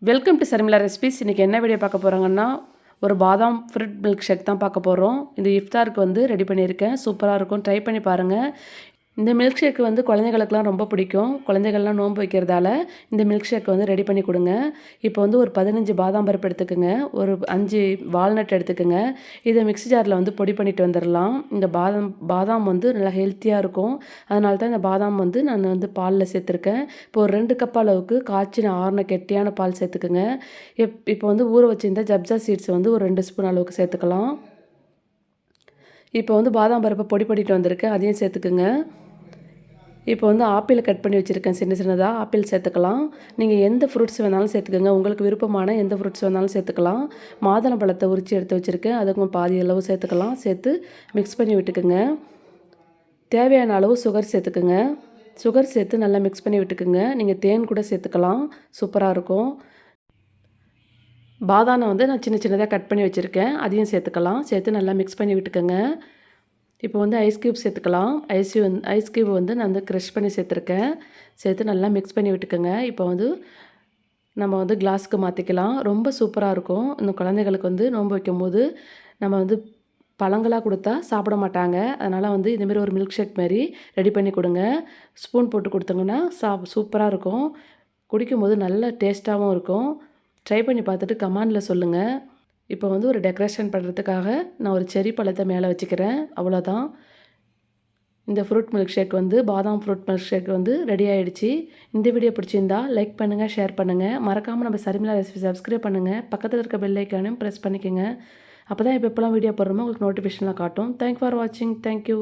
Welcome to Sharmila recipes. இன்றைக்கி என்ன video பார்க்க போகிறாங்கன்னா, ஒரு பாதாம் ஃப்ரூட் மில்க் ஷேக் தான் பார்க்க போகிறோம். இந்த இஃப்தாருக்கு வந்து ரெடி பண்ணியிருக்கேன். சூப்பராக இருக்கும், ட்ரை பண்ணி பாருங்கள். இந்த மில்க் ஷேக் வந்து குழந்தைகளுக்குலாம் ரொம்ப பிடிக்கும். குழந்தைகள்லாம் நோன்பு வைக்கிறதால இந்த மில்க் ஷேக் வந்து ரெடி பண்ணி கொடுங்க. இப்போ வந்து ஒரு 15 பாதாம் பருப்பு எடுத்துக்கோங்க, ஒரு 5 வால்நட் எடுத்துக்கோங்க. இதை மிக்ஸி ஜாரில் வந்து பொடி பண்ணிட்டு வந்துடலாம். இந்த பாதாம் வந்து நல்லா ஹெல்த்தியாக இருக்கும். அதனால தான் இந்த பாதாம் வந்து நான் வந்து பாலில் சேர்த்துருக்கேன். இப்போ ஒரு 2 கப் அளவுக்கு காய்ச்சின ஆறின கெட்டியான பால் சேர்த்துக்குங்க. இப்போ வந்து ஊற வச்சிருந்த ஜப்ஜா சீட்ஸ் வந்து ஒரு 2 ஸ்பூன் அளவுக்கு சேர்த்துக்கலாம். இப்போ வந்து பாதாம் பருப்பை பொடி பண்ணிட்டு வந்திருக்கேன், அதையும் சேர்த்துக்குங்க. இப்போ வந்து ஆப்பிள் கட் பண்ணி வச்சுருக்கேன், சின்ன சின்னதாக ஆப்பிள் சேர்த்துக்கலாம். நீங்கள் எந்த ஃப்ரூட்ஸ் வேணாலும் சேர்த்துக்கோங்க, உங்களுக்கு விருப்பமான எந்த ஃப்ரூட்ஸ் வேணாலும் சேர்த்துக்கலாம். மாதுளை பழத்தை உரித்து எடுத்து வச்சுருக்கேன், அதுக்கும் பாதி அளவு சேர்த்துக்கலாம். சேர்த்து மிக்ஸ் பண்ணி விட்டுக்குங்க. தேவையான அளவு சுகர் சேர்த்துக்குங்க. சுகர் சேர்த்து நல்லா மிக்ஸ் பண்ணி விட்டுக்குங்க. நீங்கள் தேன் கூட சேர்த்துக்கலாம், சூப்பராக இருக்கும். பாதாமை வந்து நான் சின்ன சின்னதாக கட் பண்ணி வச்சுருக்கேன், அதையும் சேர்த்துக்கலாம். சேர்த்து நல்லா மிக்ஸ் பண்ணி விட்டுக்குங்க. இப்போ வந்து ஐஸ் க்யூப் சேர்த்துக்கலாம். ஐஸ் க்யூப் வந்து நான் வந்து க்ரஷ் பண்ணி சேர்த்துருக்கேன். சேர்த்து நல்லா மிக்ஸ் பண்ணி விட்டுக்கோங்க. இப்போ வந்து நம்ம வந்து கிளாஸுக்கு மாற்றிக்கலாம். ரொம்ப சூப்பராக இருக்கும். இந்த குழந்தைகளுக்கு வந்து நோன்பு வைக்கும்போது நம்ம வந்து பழங்களாக கொடுத்தா சாப்பிட மாட்டாங்க. அதனால் வந்து இதுமாரி ஒரு மில்க் ஷேக் மாதிரி ரெடி பண்ணி கொடுங்க. ஸ்பூன் போட்டு கொடுத்தங்கன்னா சூப்பராக இருக்கும். குடிக்கும்போது நல்ல டேஸ்ட்டாகவும் இருக்கும். ட்ரை பண்ணி பார்த்துட்டு கமெண்டில் சொல்லுங்கள். இப்போ வந்து ஒரு டெக்கரேஷன் பண்ணுறதுக்காக நான் ஒரு செர்ரி பழத்தை மேலே வச்சுக்கிறேன், அவ்வளோதான். இந்த ஃப்ரூட் மில்க் ஷேக் வந்து பாதாம் ஃப்ரூட் மில்க் ஷேக் வந்து ரெடி ஆகிடுச்சு. இந்த வீடியோ பிடிச்சிருந்தா லைக் பண்ணுங்கள், ஷேர் பண்ணுங்கள். மறக்காமல் நம்ம சர்மிளா ரெசிபி சப்ஸ்கிரைப் பண்ணுங்கள். பக்கத்தில் இருக்க பெல் ஐக்கானையும் ப்ரெஸ் பண்ணிக்கோங்க. அப்போ தான் எப்போலாம் வீடியோ போடுறோமோ உங்களுக்கு நோட்டிஃபிகேஷனில் காட்டும். தேங்க்ஸ் ஃபார் வாட்சிங். தேங்க்யூ.